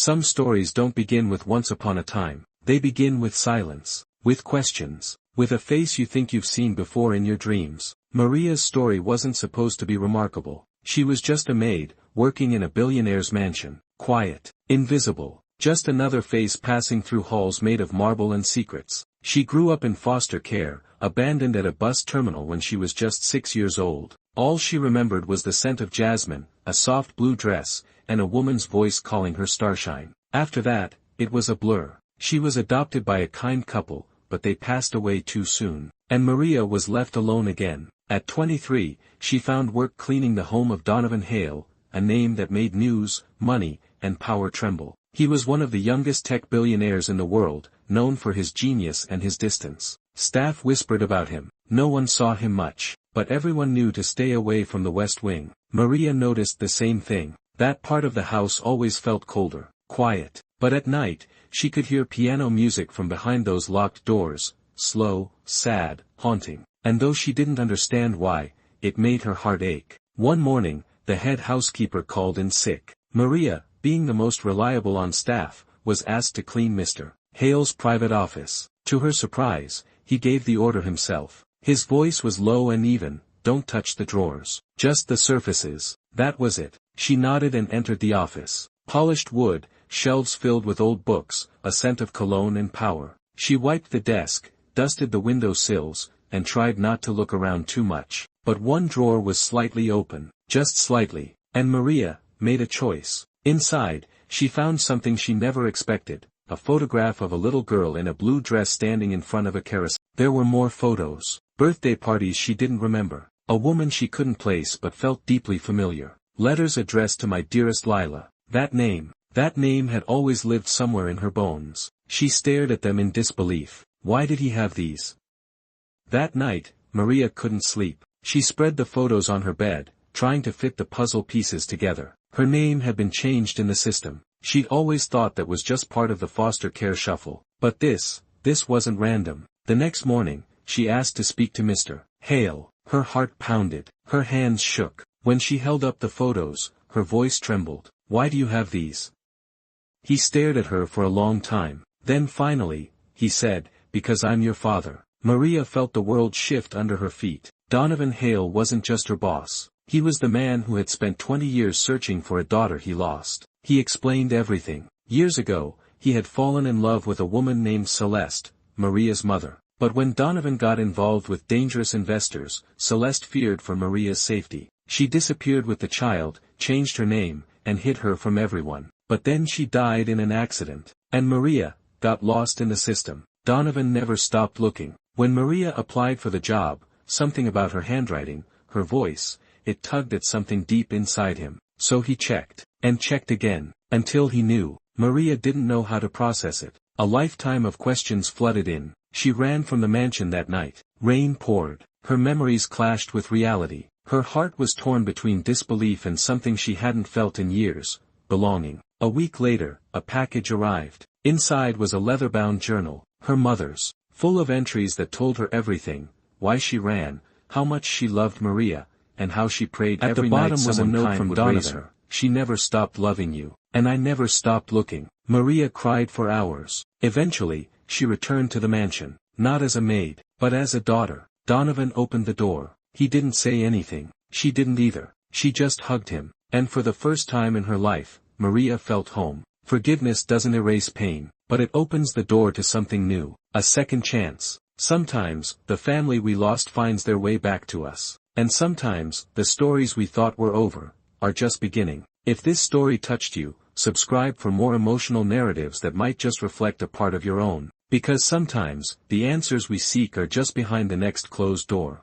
Some stories don't begin with once upon a time, they begin with silence, with questions, with a face you think you've seen before in your dreams. Maria's story wasn't supposed to be remarkable. She was just a maid, working in a billionaire's mansion, quiet, invisible, just another face passing through halls made of marble and secrets. She grew up in foster care, abandoned at a bus terminal when she was just 6 years old. All she remembered was the scent of jasmine, a soft blue dress, and a woman's voice calling her starshine. After that, it was a blur. She was adopted by a kind couple, but they passed away too soon, and Maria was left alone again. At 23, she found work cleaning the home of Donovan Hale, a name that made news, money, and power tremble. He was one of the youngest tech billionaires in the world, known for his genius and his distance. Staff whispered about him. No one saw him much, but everyone knew to stay away from the West Wing. Maria noticed the same thing. That part of the house always felt colder, quiet. But at night, she could hear piano music from behind those locked doors, slow, sad, haunting. And though she didn't understand why, it made her heart ache. One morning, the head housekeeper called in sick. Maria, being the most reliable on staff, was asked to clean Mr. Hale's private office. To her surprise, he gave the order himself. His voice was low and even. Don't touch the drawers. Just the surfaces. That was it. She nodded and entered the office. Polished wood, shelves filled with old books, a scent of cologne and power. She wiped the desk, dusted the window sills, and tried not to look around too much. But one drawer was slightly open, just slightly, and Maria made a choice. Inside, she found something she never expected, a photograph of a little girl in a blue dress standing in front of a carousel. There were more photos, birthday parties she didn't remember, a woman she couldn't place but felt deeply familiar, letters addressed to my dearest Lila. That name had always lived somewhere in her bones. She stared at them in disbelief. Why did he have these? That night, Maria couldn't sleep. She spread the photos on her bed, trying to fit the puzzle pieces together. Her name had been changed in the system. She'd always thought that was just part of the foster care shuffle. But this wasn't random. The next morning, she asked to speak to Mr. Hale. Her heart pounded. Her hands shook. When she held up the photos, her voice trembled. Why do you have these? He stared at her for a long time. Then finally, he said, because I'm your father. Maria felt the world shift under her feet. Donovan Hale wasn't just her boss. He was the man who had spent 20 years searching for a daughter he lost. He explained everything. Years ago, he had fallen in love with a woman named Celeste, Maria's mother. But when Donovan got involved with dangerous investors, Celeste feared for Maria's safety. She disappeared with the child, changed her name, and hid her from everyone. But then she died in an accident. And Maria got lost in the system. Donovan never stopped looking. When Maria applied for the job, something about her handwriting, her voice, it tugged at something deep inside him. So he checked, and checked again, until he knew. Maria didn't know how to process it. A lifetime of questions flooded in. She ran from the mansion that night. Rain poured. Her memories clashed with reality. Her heart was torn between disbelief and something she hadn't felt in years, belonging. A week later, a package arrived. Inside was a leather-bound journal, her mother's, full of entries that told her everything, why she ran, how much she loved Maria, and how she prayed every night someone kind would raise her. At the bottom was a note from Donovan. She never stopped loving you, and I never stopped looking. Maria cried for hours. Eventually, she returned to the mansion, not as a maid, but as a daughter. Donovan opened the door. He didn't say anything. She didn't either. She just hugged him, and for the first time in her life, Maria felt home. Forgiveness doesn't erase pain, but it opens the door to something new, a second chance. Sometimes, the family we lost finds their way back to us. And sometimes, the stories we thought were over, are just beginning. If this story touched you, subscribe for more emotional narratives that might just reflect a part of your own. Because sometimes, the answers we seek are just behind the next closed door.